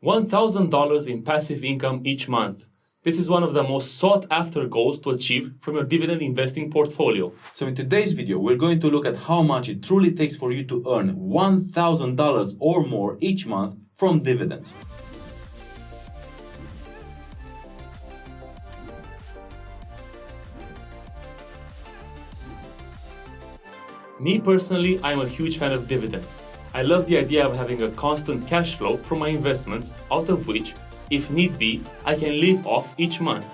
$1,000 in passive income each month. This is one of the most sought-after goals to achieve from your dividend investing portfolio. So in today's video, we're going to look at how much it truly takes for you to earn $1,000 or more each month from dividends. Me personally, I'm a huge fan of dividends. I love the idea of having a constant cash flow from my investments, out of which, if need be, I can live off each month.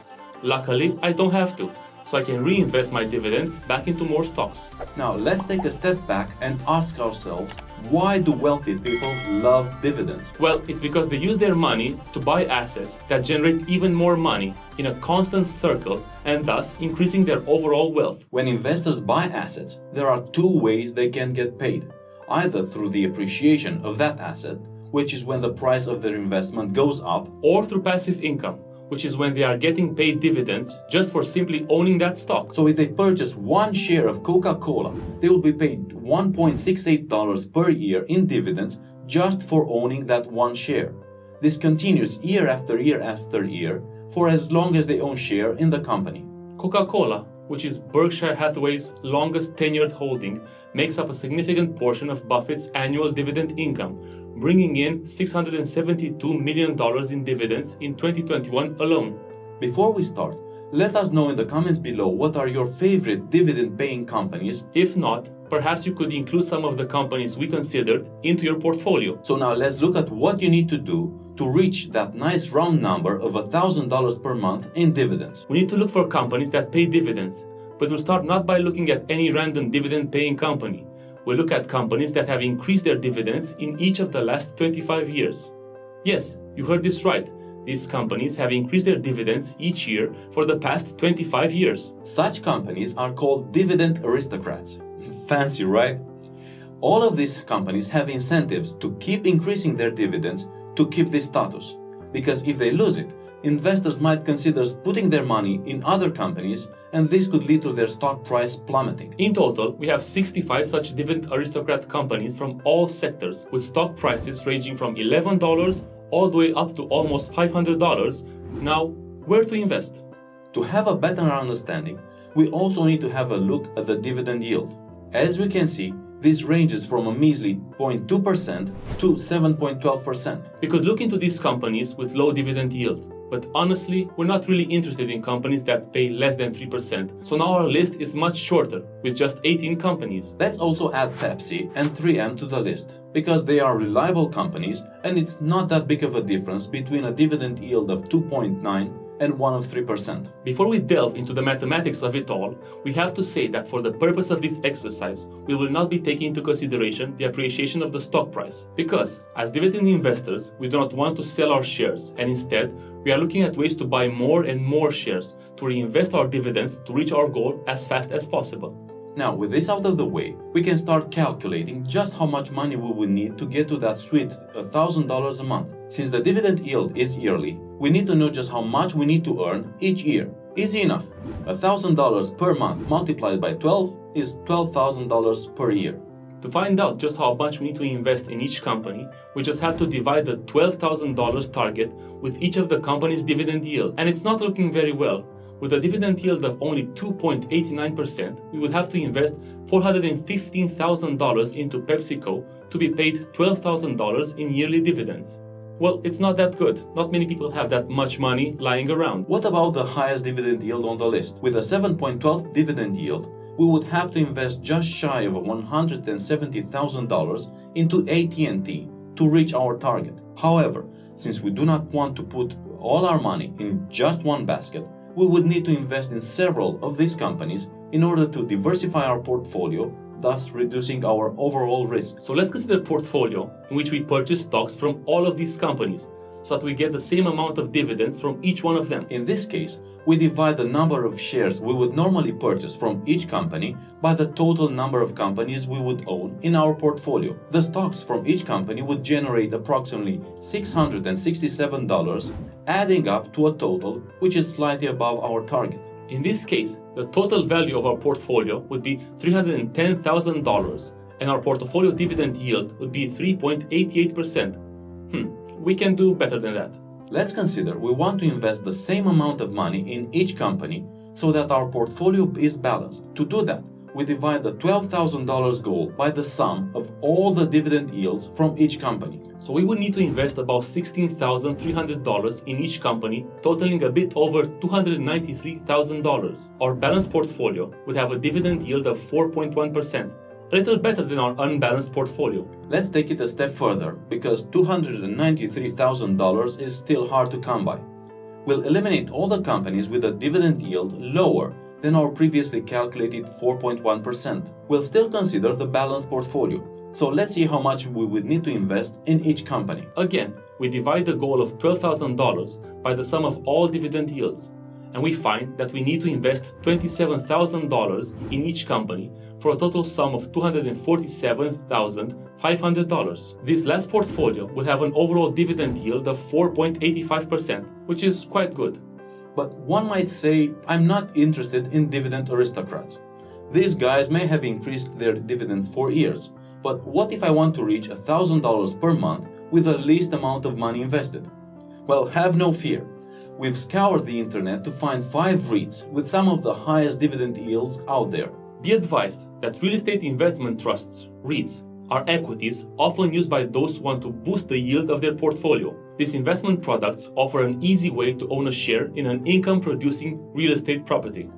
Luckily, I don't have to, so I can reinvest my dividends back into more stocks. Now let's take a step back and ask ourselves, why do wealthy people love dividends? Well, it's because they use their money to buy assets that generate even more money in a constant circle and thus increasing their overall wealth. When investors buy assets, there are two ways they can get paid. Either through the appreciation of that asset, which is when the price of their investment goes up, or through passive income, which is when they are getting paid dividends just for simply owning that stock. So if they purchase one share of Coca-Cola, they will be paid $1.68 per year in dividends just for owning that one share. This continues year after year after year for as long as they own share in the company. Coca-Cola, which is Berkshire Hathaway's longest tenured holding, makes up a significant portion of Buffett's annual dividend income, bringing in $672 million in dividends in 2021 alone. Before we start, let us know in the comments below what are your favorite dividend-paying companies. If not, perhaps you could include some of the companies we considered into your portfolio. So now let's look at what you need to do to reach that nice round number of $1,000 per month in dividends. We need to look for companies that pay dividends, but we'll start not by looking at any random dividend-paying company. We'll look at companies that have increased their dividends in each of the last 25 years. Yes, you heard this right. These companies have increased their dividends each year for the past 25 years. Such companies are called dividend aristocrats. Fancy, right? All of these companies have incentives to keep increasing their dividends to keep this status. Because if they lose it, investors might consider putting their money in other companies, and this could lead to their stock price plummeting. In total, we have 65 such dividend aristocrat companies from all sectors, with stock prices ranging from $11 all the way up to almost $500. Now, where to invest? To have a better understanding, we also need to have a look at the dividend yield. As we can see, this ranges from a measly 0.2% to 7.12%. We could look into these companies with low dividend yield, but honestly, we're not really interested in companies that pay less than 3%. So now our list is much shorter, with just 18 companies. Let's also add Pepsi and 3M to the list, because they are reliable companies and it's not that big of a difference between a dividend yield of 2.9 and one of 3%. Before we delve into the mathematics of it all, we have to say that for the purpose of this exercise, we will not be taking into consideration the appreciation of the stock price. Because, as dividend investors, we do not want to sell our shares, and instead, we are looking at ways to buy more and more shares to reinvest our dividends to reach our goal as fast as possible. Now, with this out of the way, we can start calculating just how much money we will need to get to that sweet $1,000 a month. Since the dividend yield is yearly, we need to know just how much we need to earn each year. Easy enough. $1,000 per month multiplied by 12 is $12,000 per year. To find out just how much we need to invest in each company, we just have to divide the $12,000 target with each of the company's dividend yield. And it's not looking very well. With a dividend yield of only 2.89%, we would have to invest $415,000 into PepsiCo to be paid $12,000 in yearly dividends. Well, it's not that good. Not many people have that much money lying around. What about the highest dividend yield on the list? With a 7.12 dividend yield, we would have to invest just shy of $170,000 into AT&T to reach our target. However, since we do not want to put all our money in just one basket, we would need to invest in several of these companies in order to diversify our portfolio, thus reducing our overall risk. So let's consider a portfolio in which we purchase stocks from all of these companies, so that we get the same amount of dividends from each one of them. In this case, we divide the number of shares we would normally purchase from each company by the total number of companies we would own in our portfolio. The stocks from each company would generate approximately $667, adding up to a total which is slightly above our target. In this case, the total value of our portfolio would be $310,000, and our portfolio dividend yield would be 3.88%. We can do better than that. Let's consider we want to invest the same amount of money in each company so that our portfolio is balanced. To do that, we divide the $12,000 goal by the sum of all the dividend yields from each company. So we would need to invest about $16,300 in each company, totaling a bit over $293,000. Our balanced portfolio would have a dividend yield of 4.1%, a little better than our unbalanced portfolio. Let's take it a step further, because $293,000 is still hard to come by. We'll eliminate all the companies with a dividend yield lower than our previously calculated 4.1%. We'll still consider the balanced portfolio. So let's see how much we would need to invest in each company. Again, we divide the goal of $12,000 by the sum of all dividend yields, and we find that we need to invest $27,000 in each company for a total sum of $247,500. This last portfolio will have an overall dividend yield of 4.85%, which is quite good. But one might say, I'm not interested in dividend aristocrats. These guys may have increased their dividends for years, but what if I want to reach $1,000 per month with the least amount of money invested? Well, have no fear. We've scoured the internet to find 5 REITs with some of the highest dividend yields out there. Be advised that real estate investment trusts, REITs, are equities often used by those who want to boost the yield of their portfolio. These investment products offer an easy way to own a share in an income-producing real estate property.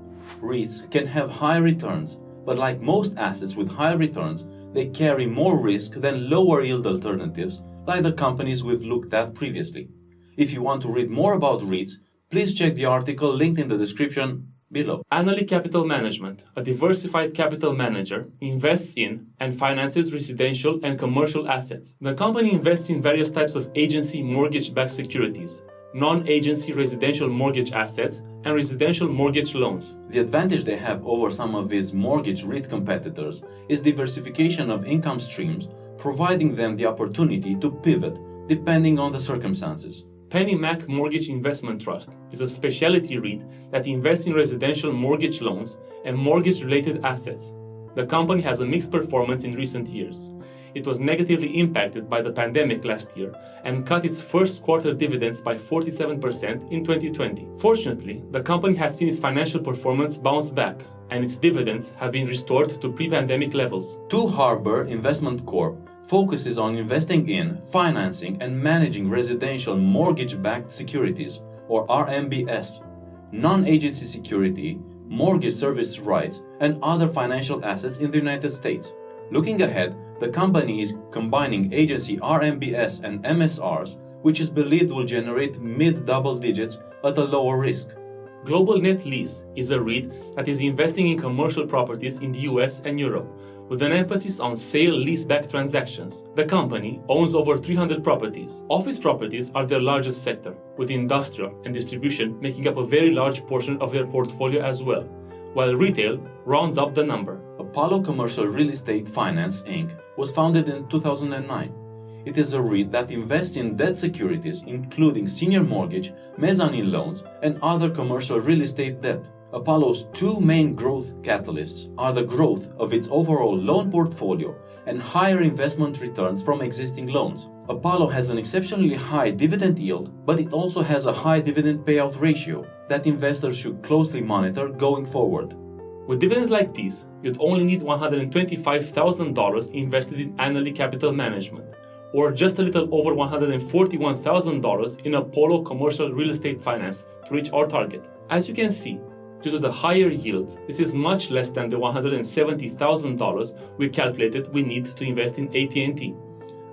REITs can have high returns, but like most assets with high returns, they carry more risk than lower yield alternatives like the companies we've looked at previously. If you want to read more about REITs, please check the article linked in the description below. Annaly Capital Management, a diversified capital manager, invests in and finances residential and commercial assets. The company invests in various types of agency mortgage-backed securities, non-agency residential mortgage assets, and residential mortgage loans. The advantage they have over some of its mortgage REIT competitors is diversification of income streams, providing them the opportunity to pivot depending on the circumstances. PennyMac Mortgage Investment Trust is a specialty REIT that invests in residential mortgage loans and mortgage-related assets. The company has a mixed performance in recent years. It was negatively impacted by the pandemic last year and cut its first quarter dividends by 47% in 2020. Fortunately, the company has seen its financial performance bounce back, and its dividends have been restored to pre-pandemic levels. Two Harbor Investment Corp focuses on investing in, financing, and managing residential mortgage-backed securities, or RMBS, non-agency security, mortgage service rights, and other financial assets in the United States. Looking ahead, the company is combining agency RMBS and MSRs, which is believed will generate mid-double digits at a lower risk. Global Net Lease is a REIT that is investing in commercial properties in the US and Europe, with an emphasis on sale-leaseback transactions. The company owns over 300 properties. Office properties are their largest sector, with industrial and distribution making up a very large portion of their portfolio as well, while retail rounds up the number. Apollo Commercial Real Estate Finance, Inc. was founded in 2009. It is a REIT that invests in debt securities including senior mortgage, mezzanine loans, and other commercial real estate debt. Apollo's two main growth catalysts are the growth of its overall loan portfolio and higher investment returns from existing loans. Apollo has an exceptionally high dividend yield, but it also has a high dividend payout ratio that investors should closely monitor going forward. With dividends like these, you'd only need $125,000 invested in Annaly Capital Management, or just a little over $141,000 in Apollo Commercial Real Estate Finance to reach our target. As you can see, due to the higher yields, this is much less than the $170,000 we calculated we need to invest in AT&T.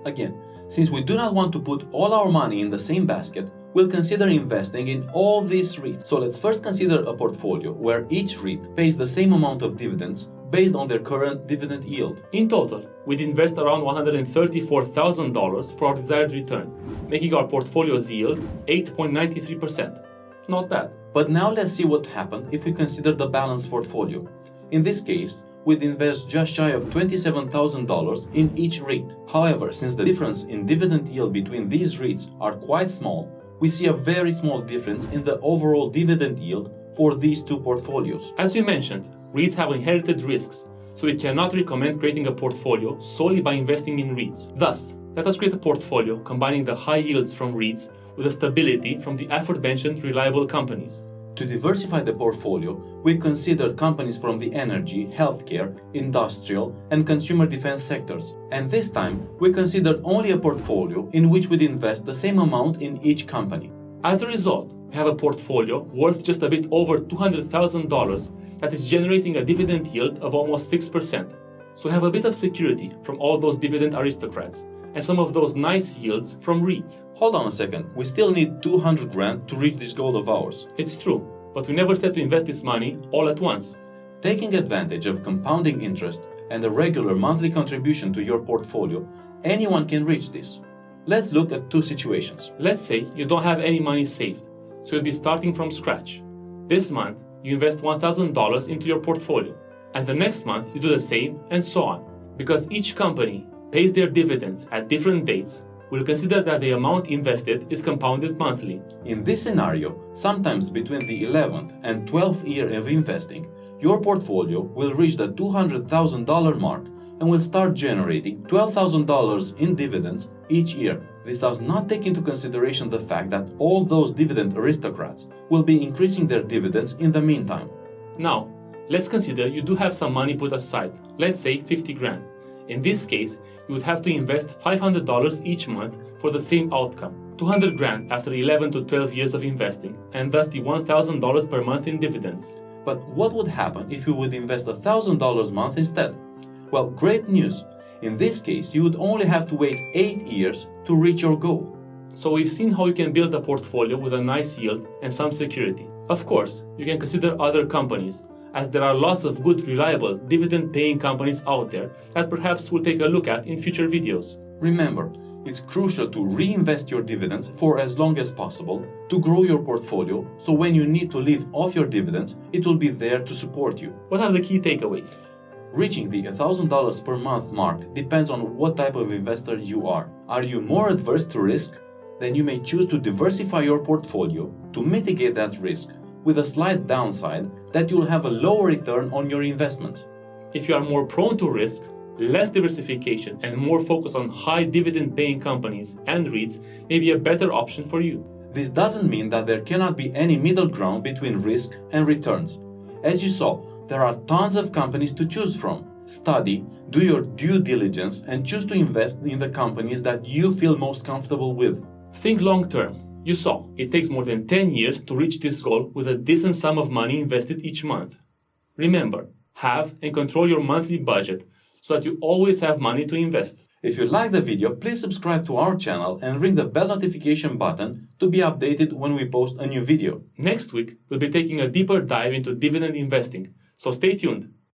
Again, since we do not want to put all our money in the same basket, we'll consider investing in all these REITs. So let's first consider a portfolio where each REIT pays the same amount of dividends based on their current dividend yield. In total, we'd invest around $134,000 for our desired return, making our portfolio's yield 8.93%. Not bad. But now let's see what happened if we consider the balanced portfolio. In this case, we'd invest just shy of $27,000 in each REIT. However, since the difference in dividend yield between these REITs are quite small, we see a very small difference in the overall dividend yield for these two portfolios. As we mentioned, REITs have inherited risks, so we cannot recommend creating a portfolio solely by investing in REITs. Thus, Let us create a portfolio combining the high yields from REITs with the stability from the aforementioned reliable companies. To diversify the portfolio, we considered companies from the energy, healthcare, industrial, and consumer defense sectors. And this time, we considered only a portfolio in which we'd invest the same amount in each company. As a result, we have a portfolio worth just a bit over $200,000 that is generating a dividend yield of almost 6%. So we have a bit of security from all those dividend aristocrats and some of those nice yields from REITs. Hold on a second, we still need 200 grand to reach this goal of ours. It's true, but we never said to invest this money all at once. Taking advantage of compounding interest and a regular monthly contribution to your portfolio, anyone can reach this. Let's look at two situations. Let's say you don't have any money saved, so you'll be starting from scratch. This month, you invest $1,000 into your portfolio, and the next month you do the same, and so on. Because each company pays their dividends at different dates, we'll consider that the amount invested is compounded monthly. In this scenario, sometimes between the 11th and 12th year of investing, your portfolio will reach the $200,000 mark and will start generating $12,000 in dividends each year. This does not take into consideration the fact that all those dividend aristocrats will be increasing their dividends in the meantime. Now, let's consider you do have some money put aside, let's say 50 grand. In this case, you would have to invest $500 each month for the same outcome, 200 grand after 11 to 12 years of investing, and thus the $1,000 per month in dividends. But what would happen if you would invest $1,000 a month instead? Well, great news. In this case, you would only have to wait 8 years to reach your goal. So we've seen how you can build a portfolio with a nice yield and some security. Of course, you can consider other companies, as there are lots of good, reliable, dividend-paying companies out there that perhaps we'll take a look at in future videos. Remember, it's crucial to reinvest your dividends for as long as possible to grow your portfolio, so when you need to live off your dividends, it will be there to support you. What are the key takeaways? Reaching the $1,000 per month mark depends on what type of investor you are. Are you more adverse to risk? Then you may choose to diversify your portfolio to mitigate that risk, with a slight downside that you'll have a lower return on your investments. If you are more prone to risk, less diversification and more focus on high dividend-paying companies and REITs may be a better option for you. This doesn't mean that there cannot be any middle ground between risk and returns. As you saw, there are tons of companies to choose from. Study, do your due diligence, and choose to invest in the companies that you feel most comfortable with. Think long term. You saw, it takes more than 10 years to reach this goal with a decent sum of money invested each month. Remember, have and control your monthly budget so that you always have money to invest. If you like the video, please subscribe to our channel and ring the bell notification button to be updated when we post a new video. Next week, we'll be taking a deeper dive into dividend investing, so stay tuned.